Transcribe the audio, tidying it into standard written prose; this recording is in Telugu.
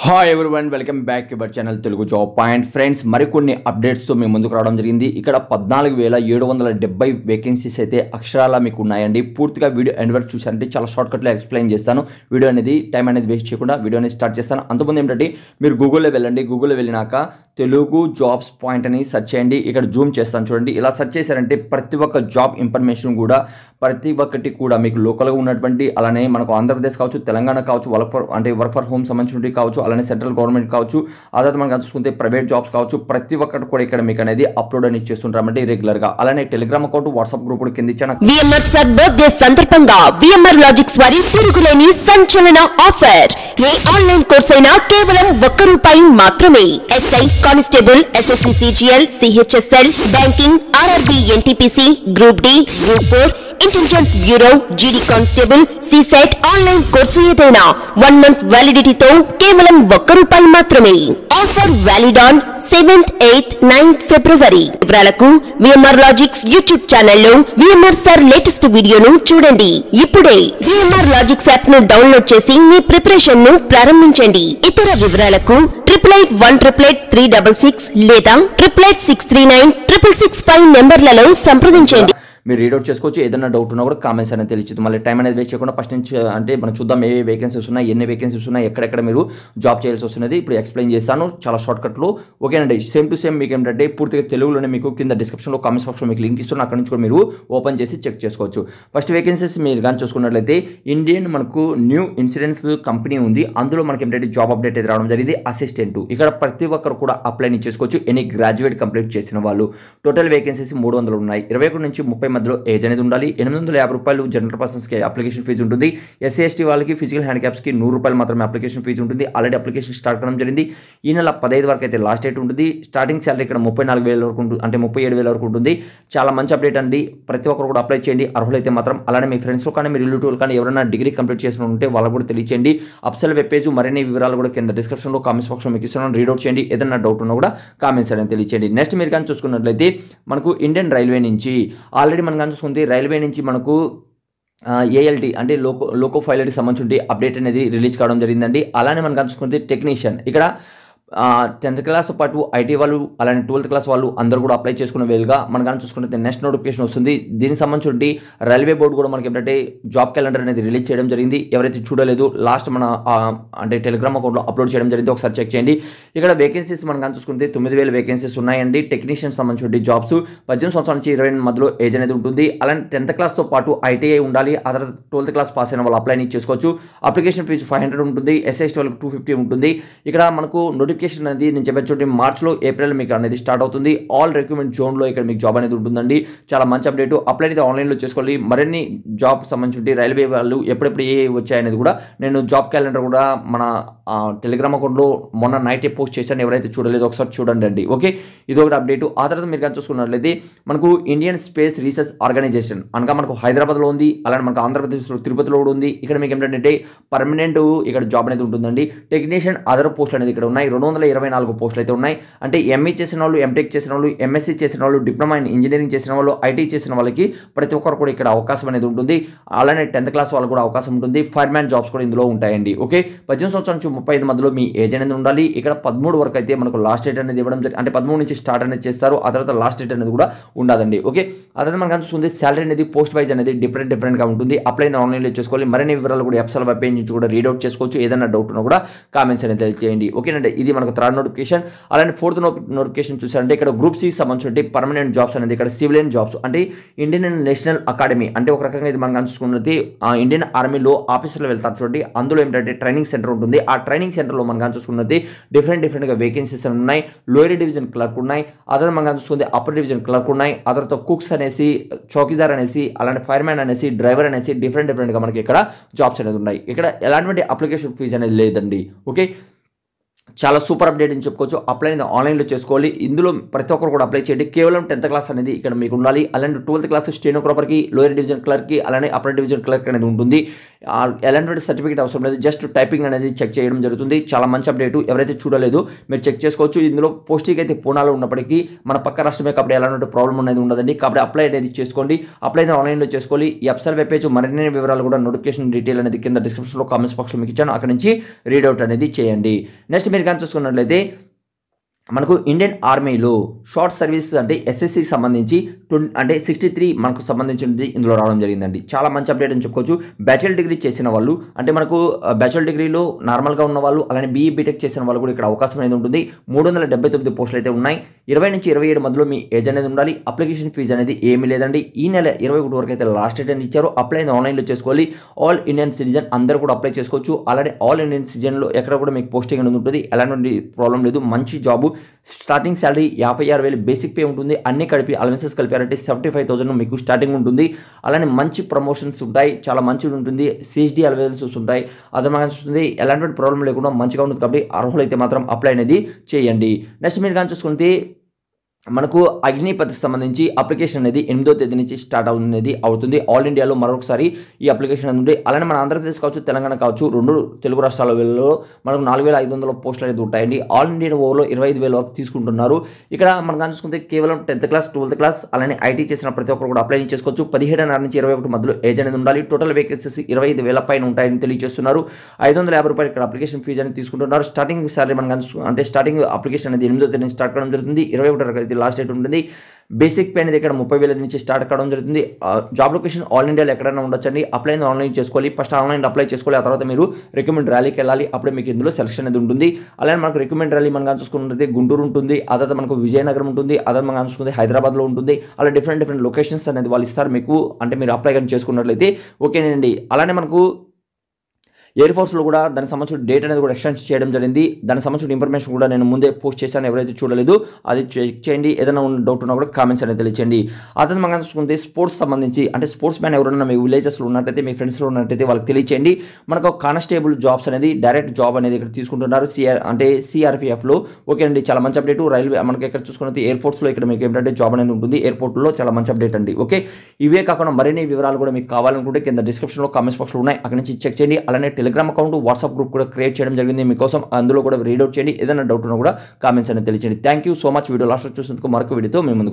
Hi everyone, welcome back to our channel Telugu job point. Friends, మరికొన్ని అప్డేట్స్తో మేము ముందుకు రావడం జరిగింది. ఇక్కడ 14,770 వేకెన్సీస్ అయితే అక్షరాల మీకు ఉన్నాయండి. పూర్తిగా వీడియో ఎండ్ వరకు చూసారంటే చాలా షార్ట్కట్లో ఎక్స్ప్లెయిన్ చేస్తాను. వీడియో అనేది టైం అనేది వేస్ట్ చేయకుండా వీడియోని స్టార్ట్ చేస్తాను. అంతకుముందు ఏంటంటే మీరు గూగుల్లో వెళ్ళండి. గూగుల్లో వెళ్ళినాక తెలుగు జాబ్స్ పాయింట్ అని సెర్చ్ చేయండి. ఇక్కడ జూమ్ చేస్తాను చూడండి. ఇలా సెర్చ్ చేశారంటే ప్రతి ఒక్క జాబ్ ఇన్ఫర్మేషన్ కూడా ప్రతి ఒక్కటి కూడా మీకు లోకల్గా ఉన్నటువంటి, అలానే మనకు ఆంధ్రప్రదేశ్ కావచ్చు, తెలంగాణ కావచ్చు, వర్క్ ఫర్ హోమ్ సంబంధించినవి కావచ్చు, అలానే సెంట్రల్ గవర్నమెంట్ కావచ్చు, అదే మనం చూసుకుంటే ప్రైవేట్ జాబ్స్ కావచ్చు, ప్రతి ఒక్కటి కూడా ఇక్కడ మీకు అనేది అప్లోడ్ అని చేస్తుంటామంటే రెగ్యులర్ గా. అలానే టెలిగ్రామ్ అకౌంట్, వాట్సాప్ గ్రూప్ కూడా కింద ఇచ్చాను. VMR సార్ బర్త్డే సందర్భంగా VMR లాజిక్స్ వారి తిరుగులేని సంచలన ఆఫర్. ఏ ఆన్లైన్ కోర్స్ అయినా కేవలం ₹1 మాత్రమే. SI, constable, SSC CGL, CHSL, banking, RRB NTPC, group D, group 4, intelligence bureau, GD constable, CSET online course ఏదైనా 1 మంత్ వ్యాలిడిటీతో కేవలం ₹1 మాత్రమే. Offer valid on 7th, 8th, 9th ఫిబ్రవరి. వివరాలకు VMR లాజిక్స్ యూట్యూబ్ ఛానల్లో VMR సార్ లేటెస్ట్ వీడియోను చూడండి. ఇప్పుడే VMR లాజిక్స్ యాప్ ను డౌన్లోడ్ చేసి మీ ప్రిపరేషన్ ను ప్రారంభించండి. ఇతర వివరాలకు 8818883666 లేదా 8886396665 నెంబర్లలో సంప్రదించండి. మీరు రీడౌట్ చేసుకోవచ్చు. ఏదైనా డౌట్ ఉన్నా కూడా కామెంట్స్ అనేది తెలియచ్చు. మళ్ళీ టైం అనేది వేస్ట్ చేయకుండా ఫస్ట్ నుంచి అంటే మనం చూద్దాం ఏ వేకెన్సీస్ ఉన్నాయి, ఎన్ని వేకెన్సీస్ ఉన్నాయి, ఎక్కడెక్కడ మీరు జాబ్ చేయాల్సి వస్తున్నది ఇప్పుడు ఎక్స్ప్లెయిన్ చేస్తాను చాలా షార్ట్కట్లో. ఓకేనండి. సేమ్ టు సేమ్ మీకు ఏంటంటే పూర్తిగా తెలుగులోనే మీకు కింద డిస్క్రిప్షన్లో కామెంట్స్ బాక్స్లో మీకు లింక్ ఇస్తున్నాను. అక్కడ నుంచి కూడా మీరు ఓపెన్ చేసి చెక్ చేసుకోవచ్చు. ఫస్ట్ వేకెన్సీస్ మీరు కానీ చూసుకున్నట్లయితే ఇండియన్ మనకు న్యూ ఇన్సూరెన్స్ కంపెనీ ఉంది. అందులో మనకి ఏంటంటే జాబ్ అప్డేట్ అయితే రావడం జరిగింది. అసిస్టెంట్ ఇక్కడ ప్రతి ఒక్కరు కూడా అప్లై చేసుకోవచ్చు. ఎనీ గ్రాడ్యుయేట్ కంప్లీట్ చేసిన వాళ్ళు. టోటల్ వేకెన్సీస్ 300 ఉన్నాయి. 21 నుంచి 30 మధ్యలో ఏజ్ అనేది ఉండాలి. ₹850 జనరల్ పర్సన్స్కి అప్లికేషన్ ఫీజు ఉంటుంది. SC ST వాళ్ళకి, ఫిజికల్ హ్యాండిక్యాప్స్కి ₹100 మాత్రమే అప్లికేషన్ ఫీజు ఉంటుంది. ఆల్రెడీ అప్లికేషన్ స్టార్ట్ కావడం జరిగింది. ఈ నెల 15 వరకు అయితే లాస్ట్ డేట్ ఉంటుంది. స్టార్టింగ్ శాలరీ ఇక్కడ 34,000 వరకు ఉంటుంది, అంటే 37,000 వరకు ఉంటుంది. చాలా మంచి అప్డేట్ అండి. ప్రతి ఒక్కరు కూడా అప్లై చేయండి అర్హులైతే మాత్రం. అలానే మీ ఫ్రెండ్స్లో కానీ మీ రిలేటివ్లు కానీ ఎవరైనా డిగ్రీ కంప్లీట్ చేసిన ఉంటే వాళ్ళకు కూడా తెలియచేయండి. అప్సెల్ వెబ్ పేజ్ మరిన్ని వివరాలు కూడా కింద డిస్క్రిప్షన్లో కామెంట్స్ బాక్స్లో మీకు ఇస్తున్నాను. రీడౌట్ చేయండి. ఏదైనా డౌట్ ఉన్నా కూడా కామెంట్స్ అనేది తెలియచేయండి. నెక్స్ట్ మీరు కానీ చూసుకున్నట్లయితే మనకు ఇండియన్ రైల్వే నుంచి ఆల్రెడీ మనం కానీ చూసుకుంటే రైల్వే నుంచి మనకు ALT అంటే లోకో పైలట్కి సంబంధించి అప్డేట్ అనేది రిలీజ్ కావడం జరిగిందండి. అలానే మనం చూసుకుంటే టెక్నీషియన్ ఇక్కడ 10th క్లాస్ పాటు IT వాళ్ళు, అలానే 12th క్లాస్ వాళ్ళు అందరూ కూడా అప్లై చేసుకునే వేలుగా మనం కానీ చూసుకుంటే నెక్స్ట్ నోటిఫికేషన్ వస్తుంది. దీనికి సంబంధించి రైల్వే బోర్డు కూడా మనకి ఏంటంటే జాబ్ క్యాలెండర్ అనేది రిలీజ్ చేయడం జరిగింది. ఎవరైతే చూడలేదు లాస్ట్ మన అంటే టెలిగ్రామ్ అకౌంట్లో అప్లోడ్ చేయడం జరిగింది. ఒకసారి చెక్ చేయండి. ఇక్కడ వేకెన్సీస్ మనం కానీ చూసుకుంటే 9,000 వేకెన్సీస్ ఉన్నాయండి. టెక్నీషియన్ సంబంధించి జాబ్స్ 18 సంవత్సరాల నుంచి 28 మధ్యలో ఏజ్ అనేది ఉంటుంది. అలానే 10th క్లాస్తో పాటు ITI ఉండాలి. ఆ తర్వాత 12th క్లాస్ పాస్ అయిన వాళ్ళు అప్లై చేసుకోవచ్చు. అప్లికేషన్ ఫీజు 500 ఉంటుంది. SC ST వాళ్ళకి 250 ఉంటుంది. ఇక్కడ మనకు నోటిఫికేషన్ అనేది నేను చెప్పచ్చు మార్చ్లో, ఏప్రిల్ మీకు అనేది స్టార్ట్ అవుతుంది. ఆల్ రిక్రూట్మెంట్ జోన్లో ఇక్కడ మీకు జాబ్ అనేది ఉంటుందండి. చాలా మంచి అప్డేట్. అప్లై అయితే ఆన్లైన్లో చేసుకోవాలి. మరిన్ని జాబ్ సంబంధించి రైల్వే వాళ్ళు ఎప్పుడెప్పుడు ఏ వచ్చాయనేది కూడా నేను జాబ్ క్యాలెండర్ కూడా మన టెలిగ్రామ్ అకౌంట్లో మొన్న నైట్ పోస్ట్ చేశాను. ఎవరైతే చూడలేదో ఒకసారి చూడండి అండి. ఓకే, ఇది ఒకటి అప్డేట్. ఆ తర్వాత మీరు కానీ చూసుకున్నట్లయితే మనకు ఇండియన్ స్పేస్ రీసెర్చ్ ఆర్గనైజేషన్ అనగా మనకు హైదరాబాద్లో ఉంది. అలానే మనకు ఆంధ్రప్రదేశ్లో తిరుపతిలో కూడా ఉంది. ఇక్కడ మీకు ఏంటంటే పర్మనెంట్ ఇక్కడ జాబ్ అనేది ఉంటుందండి. టెక్నీషియన్ అదర్ పోస్టులు అనేది ఇక్కడ ఉన్నాయి. 224 పోస్టులు అయితే ఉన్నాయి. అంటే ME చేసిన వాళ్ళు, MTech చేసిన వాళ్ళు, MSc చేసిన వాళ్ళు, డిప్లొమా ఇన్ ఇంజనీరింగ్ చేసిన వాళ్ళు, IT చేసిన వాళ్ళకి ప్రతి ఒక్కరు కూడా ఇక్కడ అవకాశం అనేది ఉంటుంది. అలానే 10th క్లాస్ వాళ్ళకు కూడా అవకాశం ఉంటుంది. ఫైర్మ్యాన్ జాబ్స్ కూడా ఇందులో ఉంటాయండి. ఓకే, 18 సంవత్సరాల నుంచి 35 మధ్యలో మీ ఏజ్ అనేది ఉండాలి. ఇక్కడ 13 వరకు అయితే మనకు లాస్ట్ డేట్ అనేది ఇవ్వడం జరిగింది. అంటే 13 నుంచి స్టార్ట్ అనేది చేస్తారు. ఆ తర్వాత లాస్ట్ డేట్ అనేది కూడా ఉండదండి. ఓకే, ఆ తర్వాత మనకు చూస్తుంది శాలరీ అనేది పోస్ట్ వైజ్ అనేది డిఫరెంట్గా ఉంటుంది. అప్లై ఆన్లైన్లో చేసుకోవాలి. మరిన్ని వివరాలు కూడా ఎప్సల్ వెబ్ పేజ్ నుంచి కూడా రీడౌట్ చేసుకోవచ్చు. ఏదైనా డౌట్ ఉన్నా కూడా కామెంట్స్ అనేది తెలియజేయండి. ఓకేనండి. ఇది మనకు 3rd నోటిఫికేషన్. అలానే 4th నోటిఫికేషన్ చూసారంటే ఇక్కడ గ్రూప్ C సంబంధించి పర్మనెంట్ జాబ్స్ అనేది ఇక్కడ సివిలియన్ జాబ్స్ అంటే ఇండియన్ నేషనల్ అకాడమీ అంటే ఒక రకంగా ఇది మనం చూసుకున్నది ఇండియన్ ఆర్మీలో ఆఫీసర్లు వెళ్తారు చూడండి. అందులో ఏంటంటే ట్రైనింగ్ సెంటర్ ఉంటుంది. ఆ ట్రైనింగ్ సెంటర్లో మనం చూసుకున్నది డిఫరెంట్గా వేకెన్సీస్ ఉన్నాయి. లోయర్ డివిజన్ క్లర్క్ ఉన్నాయి. అదే మనం చూసుకుంటే అప్పర్ డివిజన్ క్లర్క్ ఉన్నాయి. ఆ తర్వాత కుక్స్ అనేసి, చౌకీదార్ అనేసి, అలానే ఫైర్మ్యాన్ అనేసి, డ్రైవర్ అనేసి డిఫరెంట్గా మనకి ఇక్కడ జాబ్స్ అనేది ఉన్నాయి. ఇక్కడ ఎలాంటి అప్లికేషన్ ఫీజు అనేది లేదండి. ఓకే, చాలా సూపర్ అప్డేట్ అని చెప్పుకోవచ్చు. అప్లై అనేది ఆన్లైన్లో చేసుకోవాలి. ఇందులో ప్రతి ఒక్కరు కూడా అప్లై చేయండి. కేవలం 10th క్లాస్ అనేది ఇక్కడ మీకు ఉండాలి. అలాంటి 12th క్లాస్ స్టెనోగ్రాఫర్కి, లోయర్ డివిజన్ క్లర్క్కి, అలానే అప్పర్ డివిజన్ క్లర్క్ అనేది ఉంటుంది. ఎలాంటి సర్టిఫికేట్ అవసరం లేదు, జస్ట్ టైపింగ్ అనేది చెక్ చేయడం జరుగుతుంది. చాలా మంచి అప్డేట్. ఎవరైతే చూడలేదు మీరు చెక్ చేసుకోవచ్చు. ఇందులో పోస్టింగ్ అయితే పూనాలో ఉన్నప్పటికీ మన పక్క రాష్ట్రమే కాబట్టి ఎలాంటి ప్రాబ్లం అనేది ఉండదండి. కాబట్టి అప్లై అనేది చేసుకోండి. అప్లై అనేది ఆన్లైన్లో చేసుకోవాలి. ఈ వెబ్సైట్ వెబ్ పేజ్ మరిన్ని వివరాలు కూడా నోటిఫికేషన్ డీటెయిల్ అనేది కింద డిస్క్రిప్షన్లో కామెంట్స్ బాక్స్లో మీకు ఇచ్చాను. అక్కడ నుంచి రీడౌట్ అనేది చేయండి. నెక్స్ట్ మీరు కానీ చూసుకున్నట్లయితే మనకు ఇండియన్ ఆర్మీలో షార్ట్ సర్వీస్ అంటే ఎస్ఎస్సికి సంబంధించి 63 మనకు సంబంధించి ఇందులో రావడం జరిగిందండి. చాలా మంచి అప్డేట్ అని చెప్పుకోవచ్చు. బ్యాచిలర్ డిగ్రీ చేసిన వాళ్ళు అంటే మనకు బ్యాచిలర్ డిగ్రీలో నార్మల్గా ఉన్న వాళ్ళు అలానే బీఈ బీటెక్ చేసిన వాళ్ళు కూడా ఇక్కడ అవకాశం అనేది ఉంటుంది. 379 పోస్టులు అయితే ఉన్నాయి. 20 నుంచి 27 మధ్యలో మీ ఏజ్ అనేది ఉండాలి. అప్లికేషన్ ఫీజు అనేది ఏమీ లేదండి. ఈ నెల 21 వరకు అయితే లాస్ట్ డేట్ అని ఇచ్చారు. అప్లై అనేది ఆన్లైన్లో చేసుకోవాలి. ఆల్ ఇండియన్ సిటిజన్ అందరూ కూడా అప్లై చేసుకోవచ్చు. అలానే ఆల్ ఇండియన్ సిటిజన్లో ఎక్కడ కూడా మీకు పోస్టింగ్ అనేది ఉంటుంది. ఎలాంటి ప్రాబ్లం లేదు. మంచి job. Starting salary 56,000 basic pay ఉంటుంది. అన్ని కలిపి అలవెన్సెస్ కలిపారంటే 75,000 మీకు స్టార్టింగ్ ఉంటుంది. అలానే మంచి ప్రమోషన్స్ ఉంటాయి. చాలా మంచిగా ఉంటుంది. సిహెచ్డి అలవెన్సెస్ ఉంటాయి. అదనంగా వస్తుంది. ఎలాంటి ప్రాబ్లం లేకుండా మంచిగా ఉంటుంది. కాబట్టి అర్హులైతే మాత్రం అప్లై అనేది చేయండి. నెక్స్ట్ మీరు కానీ చూసుకుంటే మనకు అగ్నిపథ్ సంబంధించి అప్లికేషన్ అనేది 8వ తేదీ నుంచి స్టార్ట్ అవుతుంది. ఆల్ ఇండియాలో మరొకసారి ఈ అప్లికేషన్ అనేది. అలానే మన ఆంధ్రప్రదేశ్ కావచ్చు, తెలంగాణ కావచ్చు, 2 తెలుగు రాష్ట్రాలలో మనకు 4,500 పోస్టులు అనేది ఉంటాయండి. ఆల్ ఇండియా ఓవర్లో 25,000 వరకు తీసుకుంటున్నారు. ఇక్కడ మనం కానీ చూసుకుంటే కేవలం 10th క్లాస్ 12th క్లాస్ అలానే ఐటీ చేసిన ప్రతి ఒక్కరు కూడా అప్లై చేసుకోవచ్చు. 17.5 నుంచి 21 మధ్యలో ఏజ్ అనేది ఉండాలి. టోటల్ వేకెన్సీస్ 25,000 పైన ఉంటాయని తెలియజేస్తున్నారు. 550 రూపాయలు ఇక్కడ అప్లికేషన్ ఫీజు అనేది తీసుకుంటున్నారు. స్టార్టింగ్ శాలరీ మనం అంటే స్టార్టింగ్ అప్లికేషన్ అనేది 8వ తేదీ నుంచి స్టార్ట్ కావడం జరుగుతుంది. 21 లాస్ట్ డేట్ ఉంటుంది. బేసిక్ పే అనేది ఇక్కడ 30,000 నుంచి స్టార్ట్ కావడం జరుగుతుంది. జాబ్ లొకేషన్ ఆల్ ఇండియాలో ఎక్కడైనా ఉండొచ్చండి. అప్లై ఆన్లైన్ చేసుకోవాలి. ఫస్ట్ ఆన్లైన్ అప్లై చేసుకోవాలి. ఆ తర్వాత మీరు రికమెండ్ ర్యాలీకి వెళ్ళాలి. అప్పుడే మీకు ఇందులో సెలక్షన్ అనేది ఉంటుంది. అలానే మనకు రికమెండ్ ర్యాలీ మనం చూసుకుంటే గుంటూరు ఉంటుంది. ఆ తర్వాత మనకు విజయనగరం ఉంటుంది. అదే మనం చూసుకుంటే హైదరాబాద్లో ఉంటుంది. అలా డిఫరెంట్ లొకేషన్స్ అనేది వాళ్ళు ఇస్తారు మీకు. అంటే మీరు అప్లై కానీ చేసుకున్నట్లయితే ఓకేనండి. అలానే మనకు ఎయిర్ ఫోర్స్లో కూడా దానికి సంబంధించిన డేట్ అనేది కూడా ఎక్స్టెండ్ చేయడం జరిగింది. దానికి సంబంధించిన ఇన్ఫర్మేషన్ కూడా నేను ముందే పోస్ట్ చేశాను. ఎవరైతే చూడలేదు అది చెక్ చేయండి. ఏదైనా డౌట్ ఉన్నా కూడా కామెంట్స్ అనేది తెలియచేయండి. అతను మనం చూసుకుంటే స్పోర్ట్స్ సంబంధించి అంటే స్పోర్ట్స్ మ్యాన్ ఎవరైనా మీ విలేజెస్లో ఉన్నట్టయితే మీ ఫ్రెండ్స్లో ఉన్నట్టయితే వాళ్ళకి తెలియచేయండి. మనకు కానిస్టేబుల్ జాబ్స్ అనేది డైరెక్ట్ జాబ్ అనేది ఇక్కడ తీసుకుంటున్నారు. సిఆర్పిఎఫ్లో ఓకే అండి. చాలా మంచి అప్డేట్. రైల్వే మనకి ఇక్కడ చూసుకుంటే ఎయిర్ ఫోర్స్లో ఇక్కడ మీకు ఏంటంటే జాబ్ అనేది ఉంటుంది. ఎయిర్పోర్ట్లో చాలా మంచి అప్డేట్ అండి. ఓకే, ఇవే కాకుండా మరిన్ని వివరాలు కూడా మీకు కావాలనుకుంటే కింద డిస్క్రిప్షన్లో కామెంట్స్ బాక్స్లో ఉన్నాయి. అక్కడ నుంచి చెక్ చేయండి. అలానే టెలిగ్రామ్ అకౌంట్, వాట్సాప్ గ్రూప్ కూడా క్రియేట్ చేయడం జరిగింది మీకోసం. అందులో కూడా రీడౌట్ చేయండి. ఏదైనా డౌట్ ఉన్నా కూడా కామెంట్స్ అనేది తెలియచేయండి. Thank you so much. Video last చూసినందుకు మరొక వీడియోతో మేము ముందుకు